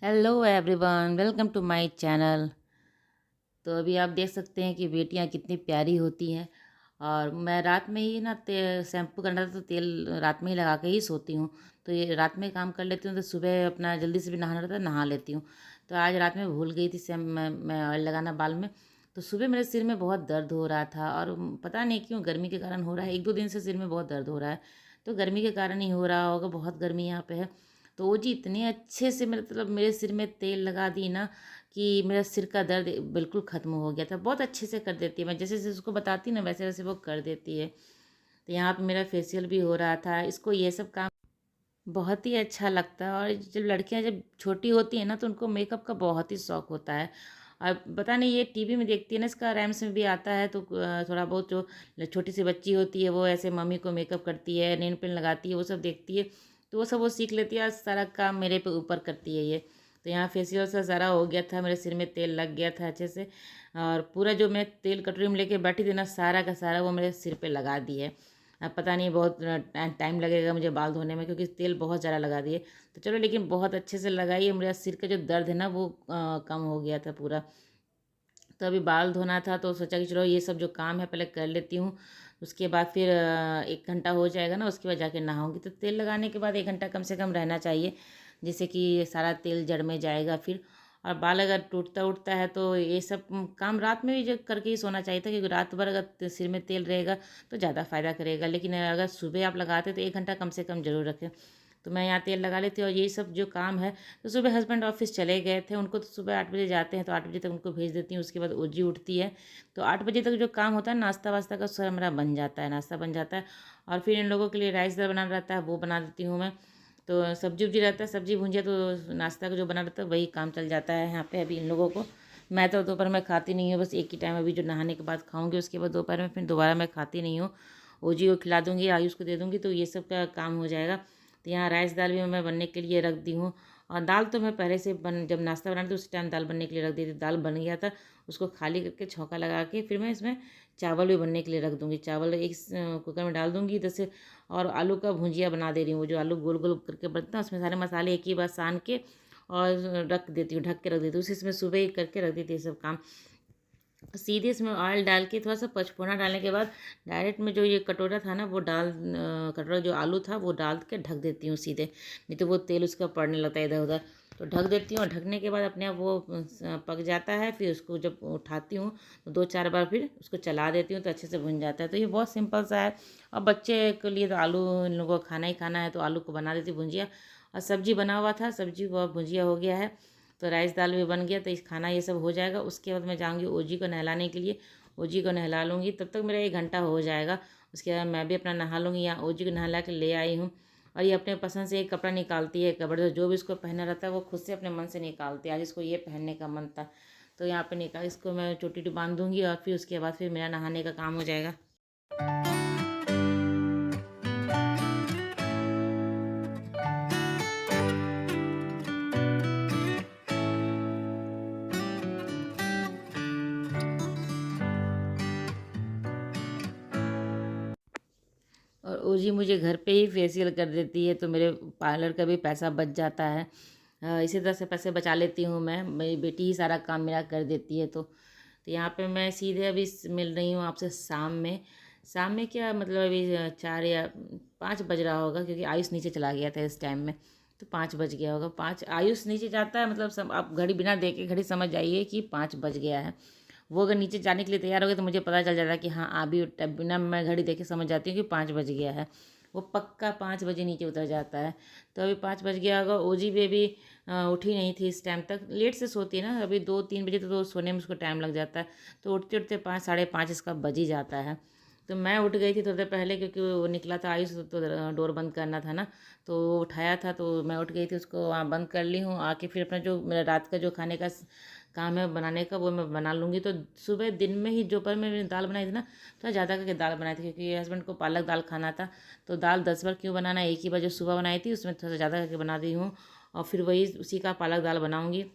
Hello everyone, welcome to my channel. तो अभी आप देख सकते हैं कि बेटियां कितनी प्यारी होती हैं। और मैं रात में ही ना शैम्पू करना था तो तेल रात में ही लगा के ही सोती हूँ। तो ये रात में काम कर लेती हूँ तो सुबह अपना जल्दी से भी नहाना रहता है, नहा लेती हूँ। तो आज रात में भूल गई थी मैं ऑयल लगाना बाल में। तो सुबह मेरे सिर में बहुत दर्द हो रहा था और पता नहीं क्यों गर्मी के कारण हो रहा है। 1-2 दिन से सिर में बहुत दर्द हो रहा है। तो गर्मी के कारण ही हो रहा होगा, बहुत गर्मी यहाँ पे है। तो वो जी इतने अच्छे से मतलब मेरे सिर में तेल लगा दी ना कि मेरा सिर का दर्द बिल्कुल ख़त्म हो गया था। बहुत अच्छे से कर देती है, मैं जैसे जैसे उसको बताती ना वैसे वैसे वो कर देती है। तो यहाँ पे मेरा फेशियल भी हो रहा था, इसको ये सब काम बहुत ही अच्छा लगता है। और जब लड़कियां जब छोटी होती हैं ना तो उनको मेकअप का बहुत ही शौक होता है। और पता नहीं ये टीवी में देखती है ना, इसका रैम्स में भी आता है तो थोड़ा बहुत जो छोटी सी बच्ची होती है वो ऐसे मम्मी को मेकअप करती है, नेल पेंट लगाती है, वो सब देखती है। तो वो सब वो सीख लेती है और सारा काम मेरे पे ऊपर करती है ये। तो यहाँ फेशियल सा सारा हो गया था, मेरे सिर में तेल लग गया था अच्छे से। और पूरा जो मैं तेल कटोरी में लेके बैठी थी ना, सारा का सारा वो मेरे सिर पे लगा दिए। अब पता नहीं बहुत टाइम लगेगा मुझे बाल धोने में क्योंकि तेल बहुत ज़्यादा लगा दिए। तो चलो, लेकिन बहुत अच्छे से लगाइए, मेरा सिर का जो दर्द है ना वो कम हो गया था पूरा। तो अभी बाल धोना था तो सोचा कि चलो ये सब जो काम है पहले कर लेती हूँ। उसके बाद फिर 1 घंटा हो जाएगा ना, उसके बाद जाके नहाऊंगी। तो तेल लगाने के बाद 1 घंटा कम से कम रहना चाहिए, जिससे कि सारा तेल जड़ में जाएगा फिर। और बाल अगर टूटता उठता है तो ये सब काम रात में भी जो करके ही सोना चाहिए था, क्योंकि रात भर अगर सिर में तेल रहेगा तो ज़्यादा फ़ायदा करेगा। लेकिन अगर सुबह आप लगाते तो 1 घंटा कम से कम ज़रूर रखें। तो मैं यहाँ तेल लगा लेती हूँ और यही सब जो काम है। तो सुबह हस्बैंड ऑफिस चले गए थे, उनको तो सुबह 8 बजे जाते हैं तो 8 बजे तक उनको भेज देती हूँ। उसके बाद ओजी उठती है तो 8 बजे तक जो काम होता है नाश्ता वास्ता का सारा मेरा बन जाता है, नाश्ता बन जाता है। और फिर इन लोगों के लिए राइस दाल बनाना रहता है, वो बना देती हूँ मैं। तो सब्जी उब्जी रहता है, सब्जी भुंजिया, तो नाश्ता का जो बना रहता है वही काम चल जाता है यहाँ पे अभी इन लोगों को। मैं तो दोपहर में खाती नहीं हूँ, बस एक ही टाइम अभी जो नहाने के बाद खाऊंगी, उसके बाद दोपहर में फिर दोबारा मैं खाती नहीं हूँ। ओजी को खिला दूँगी, आयुष को दे दूँगी, तो ये सब का काम हो जाएगा। तो यहाँ राइस दाल भी मैं बनने के लिए रख दी हूँ। और दाल तो मैं पहले से जब नाश्ता बनाती थी उस टाइम दाल बनने के लिए रख दी थी। दाल बन गया था, उसको खाली करके छौंका लगा के फिर मैं इसमें चावल भी बनने के लिए रख दूँगी। चावल एक कुकर में डाल दूँगी इधर से। और आलू का भुजिया बना दे रही हूँ, वो जो आलू गोल गोल करके बनता है उसमें सारे मसाले एक ही बार सान के और रख देती हूँ, ढक के रख देती हूँ। उसी इसमें सुबह ही करके रख देती हूँ सब काम। सीधे इसमें ऑयल डाल के थोड़ा सा पचफोना डालने के बाद डायरेक्ट में जो ये कटोरा था ना वो कटोरा जो आलू था वो डाल के ढक देती हूँ सीधे, नहीं तो वो तेल उसका पड़ने लगता है इधर उधर। तो ढक देती हूँ और ढकने के बाद अपने आप वो पक जाता है। फिर उसको जब उठाती हूँ तो 2-4 बार फिर उसको चला देती हूँ तो अच्छे से भुन जाता है। तो ये बहुत सिंपल सा है। और बच्चे के लिए तो आलू इन लोगों को खाना ही खाना है, तो आलू को बना देती भुजिया। और सब्जी बना हुआ था, सब्जी व भुजिया हो गया है। तो राइस दाल भी बन गया, तो इस खाना ये सब हो जाएगा। उसके बाद मैं जाऊँगी ओजी को नहलाने के लिए, ओजी को नहला लूँगी, तब तक मेरा 1 घंटा हो जाएगा। उसके बाद मैं भी अपना नहा लूँगी। यहाँ ओजी को नहला के ले आई हूँ। और ये अपने पसंद से एक कपड़ा निकालती है, कपड़े जो भी इसको पहनना रहता है वो खुद से अपने मन से निकालती है। आज इसको ये पहनने का मन था तो यहाँ पे निकाल, इसको मैं चोटी बांध दूँगी और फिर उसके बाद फिर मेरा नहाने का काम हो जाएगा। और ओजी मुझे घर पे ही फेशियल कर देती है तो मेरे पार्लर का भी पैसा बच जाता है। इसी तरह से पैसे बचा लेती हूँ मैं, मेरी बेटी ही सारा काम मेरा कर देती है। तो यहाँ पे मैं सीधे अभी मिल रही हूँ आपसे शाम में। शाम में क्या मतलब अभी 4 या 5 बज रहा होगा, क्योंकि आयुष नीचे चला गया था इस टाइम में। तो 5 बज गया होगा, 5 आयुष नीचे जाता है मतलब आप घड़ी बिना देखे घड़ी समझ जाइए कि 5 बज गया है। वो अगर नीचे जाने के लिए तैयार हो गए तो मुझे पता चल जाता है कि हाँ अभी बिना मैं घड़ी देखे समझ जाती हूँ कि 5 बज गया है। वो पक्का 5 बजे नीचे उतर जाता है। तो अभी 5 बज गया होगा। ओजी बेबी उठी नहीं थी इस टाइम तक, लेट से सोती है ना, अभी 2-3 बजे तो सोने में उसको टाइम लग जाता है। तो उठते उठते 5, 5:30 इसका बज ही जाता है। तो मैं उठ गई थी थोड़ी देर पहले, क्योंकि वो निकला था आयुष तो डोर बंद करना था ना। तो वो उठाया था तो मैं उठ गई थी, उसको वहाँ बंद कर ली हूँ। आके फिर अपना जो मेरा रात का जो खाने का काम है बनाने का वो मैं बना लूँगी। तो सुबह दिन में ही दोपहर में मैंने दाल बनाई थी ना, थोड़ा ज़्यादा करके दाल बनाई थी क्योंकि हस्बैंड को पालक दाल खाना था। तो दाल 10 बार क्यों बनाना, एक ही बार जो सुबह बनाई थी उसमें थोड़ा सा ज़्यादा करके बना दी हूँ। और फिर वही उसी का पालक दाल बनाऊँगी।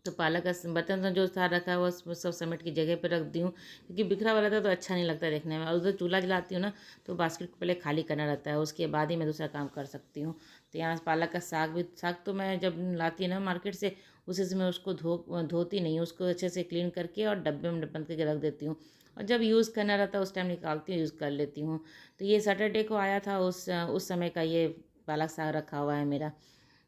तो पालक का बर्तन जो था रखा हुआ वो सब समेट की जगह पे रख दी हूँ, क्योंकि बिखरा हुआ रहता है तो अच्छा नहीं लगता देखने में। और उधर चूल्हा जलाती हूँ ना तो बास्केट को पहले खाली करना रहता है, उसके बाद ही मैं दूसरा काम कर सकती हूँ। तो यहाँ पालक का साग तो मैं जब लाती है ना मार्केट से, उसी से मैं उसको धोती नहीं हूँ, उसको अच्छे से क्लीन करके और डब्बे में बंद करके रख देती हूँ, और जब यूज़ करना रहता है उस टाइम निकालती हूँ, यूज़ कर लेती हूँ। तो ये सैटरडे को आया था, उस समय का ये पालक साग रखा हुआ है मेरा।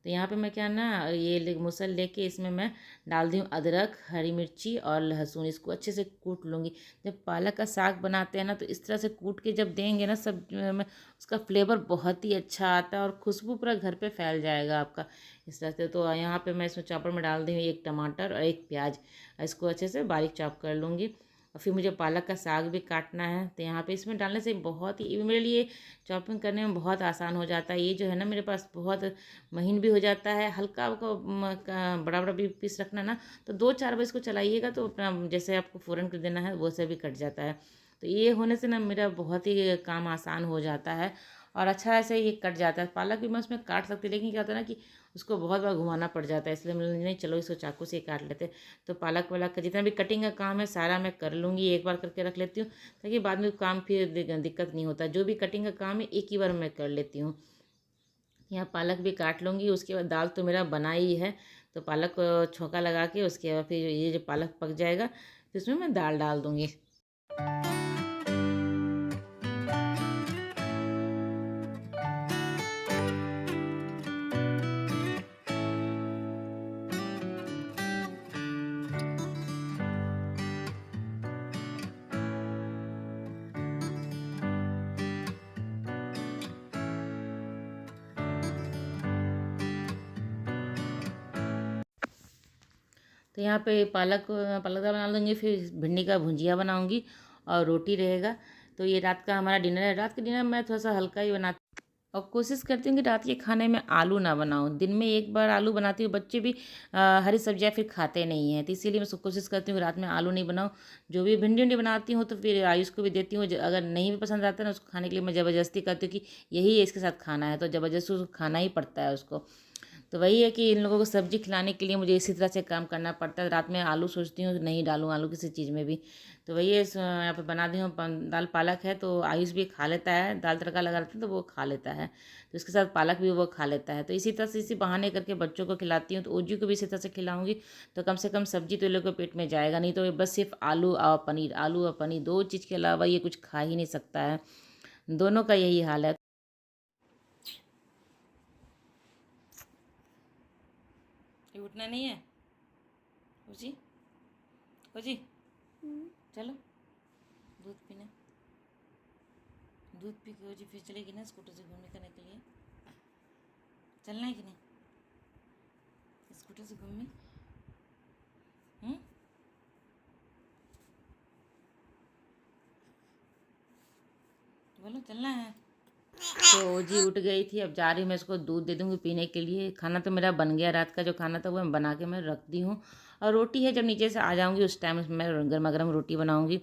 तो यहाँ पे मैं क्या ना, ये मुसल लेके इसमें मैं डाल दी हूँ अदरक, हरी मिर्ची और लहसुन, इसको अच्छे से कूट लूँगी। जब पालक का साग बनाते हैं ना, तो इस तरह से कूट के जब देंगे ना सब में, उसका फ्लेवर बहुत ही अच्छा आता है और खुशबू पूरा घर पे फैल जाएगा आपका इस तरह से। तो यहाँ पे मैं इसमें चॉपर में डाल दी हूँ एक टमाटर और एक प्याज, इसको अच्छे से बारीक चॉप कर लूँगी। और फिर मुझे पालक का साग भी काटना है, तो यहाँ पे इसमें डालने से बहुत ही मेरे लिए चॉपिंग करने में बहुत आसान हो जाता है। ये जो है ना मेरे पास बहुत महीन भी हो जाता है, हल्का आपको बड़ा बड़ा भी पीस रखना है ना, तो 2-4 बार इसको चलाइएगा तो अपना जैसे आपको फ़ौरन कर देना है वो से भी कट जाता है। तो ये होने से ना मेरा बहुत ही काम आसान हो जाता है और अच्छा ऐसे ये कट जाता है। पालक भी मैं उसमें काट सकती, लेकिन क्या होता है ना कि उसको बहुत बार घुमाना पड़ जाता है, इसलिए मैंने नहीं, चलो इसको चाकू से ही काट लेते। तो पालक वालक का जितना भी कटिंग का काम है सारा मैं कर लूँगी, एक बार करके रख लेती हूँ, ताकि बाद में काम फिर दिक्कत नहीं होता। जो भी कटिंग का काम है एक ही बार मैं कर लेती हूँ। यहाँ पालक भी काट लूँगी, उसके बाद दाल तो मेरा बना ही है, तो पालक को छौंका लगा के उसके बाद फिर ये जो पालक पक जाएगा, फिर उसमें मैं दाल डाल दूँगी। तो यहाँ पे पालक दाल बना लूँगी, फिर भिंडी का भुंजिया बनाऊँगी और रोटी रहेगा। तो ये रात का हमारा डिनर है। रात का डिनर मैं थोड़ा सा हल्का ही बनाती और कोशिश करती हूँ कि रात के खाने में आलू ना बनाऊँ। दिन में एक बार आलू बनाती हूँ, बच्चे भी हरी सब्जियाँ फिर खाते नहीं हैं, तो इसीलिए मैं कोशिश करती हूँ कि रात में आलू नहीं बनाऊँ। जो भी भिंडी उंडी बनाती हूँ तो फिर आयुष को भी देती हूँ, अगर नहीं भी पसंद आता है ना उसको खाने के लिए, मैं ज़बरदस्ती करती हूँ कि यही इसके साथ खाना है, तो ज़बरदस्ती उसको खाना ही पड़ता है उसको। तो वही है कि इन लोगों को सब्जी खिलाने के लिए मुझे इसी तरह से काम करना पड़ता है। रात में आलू सोचती हूँ नहीं डालूँ आलू किसी चीज़ में भी। तो वही है, यहाँ पे बना दी हूँ दाल पालक है, तो आयुष भी खा लेता है, दाल तड़का लगा देते हैं तो वो खा लेता है, तो इसके साथ पालक भी वो खा लेता है। तो इसी तरह से इसी बहाने करके बच्चों को खिलाती हूँ, तो ओजी को भी इसी तरह से खिलाऊंगी, तो कम से कम सब्जी तो ये लोग के पेट में जाएगा, नहीं तो ये बस सिर्फ आलू और पनीर, दो चीज़ के अलावा ये कुछ खा ही नहीं सकता है। दोनों का यही हाल है। ये उठना नहीं है ओजी, ओजी चलो दूध पीने, दूध पी के ओजी फिर चलेगी ना स्कूटर से घूमने करने के लिए। चलना है कि नहीं स्कूटर से घूमने? बोलो चलना है। तो ओजी उठ गई थी, अब जा रही हूँ मैं इसको दूध दे दूँगी पीने के लिए। खाना तो मेरा बन गया, रात का जो खाना था वो मैं बना के मैं रख दी हूँ, और रोटी है, जब नीचे से आ जाऊँगी उस टाइम मैं गर्मा गर्म रोटी बनाऊँगी।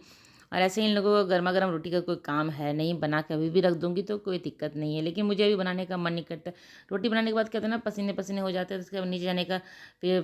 और ऐसे ही इन लोगों को गर्मा गर्म रोटी का कोई काम है नहीं, बना के अभी भी रख दूँगी तो कोई दिक्कत नहीं है, लेकिन मुझे अभी बनाने का मन नहीं करता। रोटी बनाने के बाद क्या होता है ना, पसीने पसीने हो जाते हैं, तो उसके बाद नीचे जाने का, फिर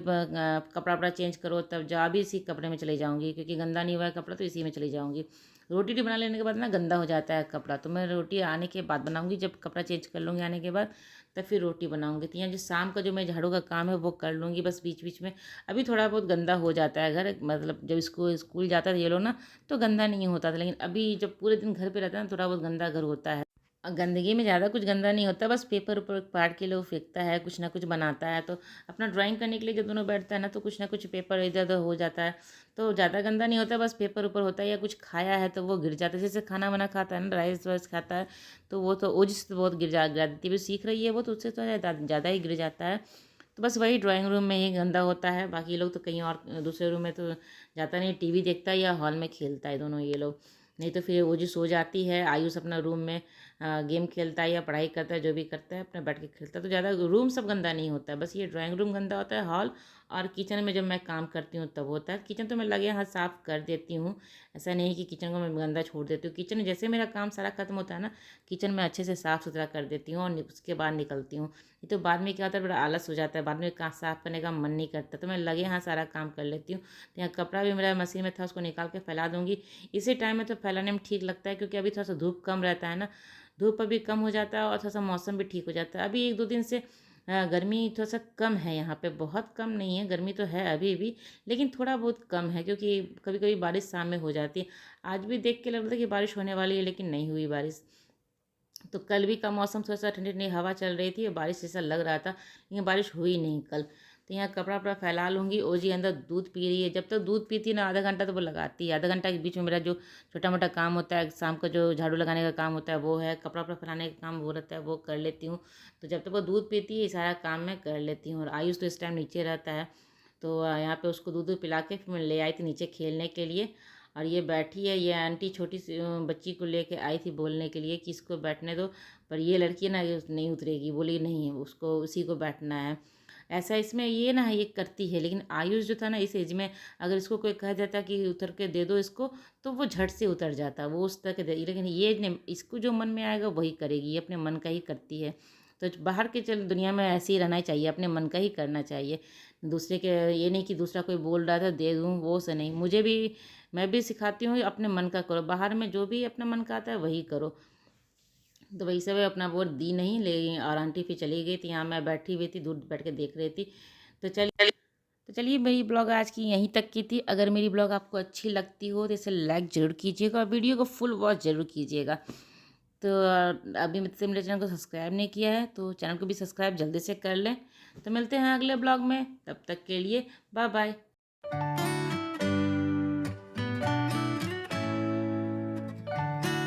कपड़ा वपड़ा चेंज करो, तब जा भी इसी कपड़े में चली जाऊँगी, क्योंकि गंदा नहीं हुआ है कपड़ा तो इसी में चली जाऊँगी। रोटी बना लेने के बाद ना गंदा हो जाता है कपड़ा, तो मैं रोटी आने के बाद बनाऊंगी, जब कपड़ा चेंज कर लूँगी आने के बाद, तब फिर रोटी बनाऊंगी। तो यहाँ जो शाम का जो मैं झाड़ू का काम है वो कर लूँगी बस बीच बीच में। अभी थोड़ा बहुत गंदा हो जाता है घर, मतलब जब इसको स्कूल जाता था ये लोग ना, तो गंदा नहीं होता था, लेकिन अभी जब पूरे दिन घर पर रहता है ना, थोड़ा बहुत गंदा घर होता है। गंदगी में ज़्यादा कुछ गंदा नहीं होता, बस पेपर ऊपर पाट के लोग फेंकता है, कुछ ना कुछ बनाता है, तो अपना ड्राइंग करने के लिए जब दोनों बैठता है ना, तो कुछ ना कुछ पेपर इधर उधर हो जाता है, तो ज़्यादा गंदा नहीं होता, बस पेपर ऊपर होता है, या कुछ खाया है तो वो गिर जाता है। जैसे खाना वाना खाता है ना, राइस वाइस खाता है, तो वो तो ओज से बहुत गिरा देती है, सीख रही है वो, तो उससे तो ज़्यादा ही गिर जाता है। तो बस वही ड्राइंग रूम में ही गंदा होता है, बाकी लोग तो कहीं और दूसरे रूम में तो जाता नहीं, टीवी देखता है या हॉल में खेलता है दोनों ये लोग। नहीं तो फिर वो जो सो जाती है, आयुष अपना रूम में गेम खेलता है या पढ़ाई करता है, जो भी करता है अपना बैठ के खेलता है, तो ज़्यादा रूम सब गंदा नहीं होता है, बस ये ड्राइंग रूम गंदा होता है, हॉल और किचन में जब मैं काम करती हूँ तब होता है। किचन तो मैं लगे हाथ साफ़ कर देती हूँ, ऐसा नहीं कि किचन को मैं गंदा छोड़ देती हूँ। किचन में जैसे मेरा काम सारा खत्म होता है ना, किचन में अच्छे से साफ़ सुथरा कर देती हूँ और उसके बाद निकलती हूँ। नहीं तो बाद में क्या होता है, बड़ा आलस हो जाता है, बाद में साफ़ करने का मन नहीं करता, तो मैं लगे हाथ सारा काम कर लेती हूँ। तो यहाँ कपड़ा भी मेरा मशीन में था, उसको निकाल के फैला दूँगी, इसी टाइम में तो फैलाने में ठीक लगता है, क्योंकि अभी थोड़ा सा धूप कम रहता है ना, धूप भी कम हो जाता है और थोड़ा सा मौसम भी ठीक हो जाता है। अभी 1-2 दिन से गर्मी थोड़ा सा कम है यहाँ पे, बहुत कम नहीं है, गर्मी तो है अभी भी, लेकिन थोड़ा बहुत कम है क्योंकि कभी कभी बारिश शाम में हो जाती है। आज भी देख के लग रहा था कि बारिश होने वाली है, लेकिन नहीं हुई बारिश। तो कल भी का मौसम थोड़ा सा ठंडी ठंडी हवा चल रही थी और बारिश जैसा लग रहा था, लेकिन बारिश हुई नहीं कल। तो यहाँ कपड़ा वपड़ा फैला लूँगी। ओजी अंदर दूध पी रही है, जब तक दूध पीती है ना आधा घंटा तो वो लगाती है। आधा घंटा के बीच में मेरा जो छोटा मोटा काम होता है, शाम का जो झाड़ू लगाने का काम होता है वो है, कपड़ा वपड़ा फैलाने का काम वो रहता है, वो कर लेती हूँ। तो जब तक वो दूध पीती है ये सारा काम मैं कर लेती हूँ। और आयुष तो इस टाइम नीचे रहता है, तो यहाँ पे उसको दूध पिला के फिर मैं ले आई थी नीचे खेलने के लिए। और ये बैठी है, ये आंटी छोटी सी बच्ची को लेके आई थी बोलने के लिए कि इसको बैठने दो, पर ये लड़की ना ये नहीं उतरेगी, बोली नहीं उसको उसी को बैठना है। ऐसा इसमें ये ना ये करती है, लेकिन आयुष जो था ना इस एज में अगर इसको कोई कह देता कि उतर के दे दो इसको, तो वो झट से उतर जाता, वो उस तरह के लेकिन ये ने इसको जो मन में आएगा वही करेगी, ये अपने मन का ही करती है। तो बाहर के चल दुनिया में ऐसे ही रहना चाहिए, अपने मन का ही करना चाहिए। दूसरे के ये नहीं कि दूसरा कोई बोल रहा था दे दूँ, वो से नहीं। मुझे भी मैं भी सिखाती हूँ अपने मन का करो, बाहर में जो भी अपना मन का आता है वही करो। तो वही सब अपना वोट दी नहीं ले, और आंटी फिर चली गई थी, यहाँ मैं बैठी हुई थी दूर बैठ के देख रही थी। तो चलिए मेरी ब्लॉग आज की यहीं तक की थी। अगर मेरी ब्लॉग आपको अच्छी लगती हो तो इसे लाइक ज़रूर कीजिएगा और वीडियो को फुल वॉच ज़रूर कीजिएगा। तो अभी से मेरे चैनल को सब्सक्राइब नहीं किया है तो चैनल को भी सब्सक्राइब जल्दी से कर लें। तो मिलते हैं अगले ब्लॉग में, तब तक के लिए बाय बाय।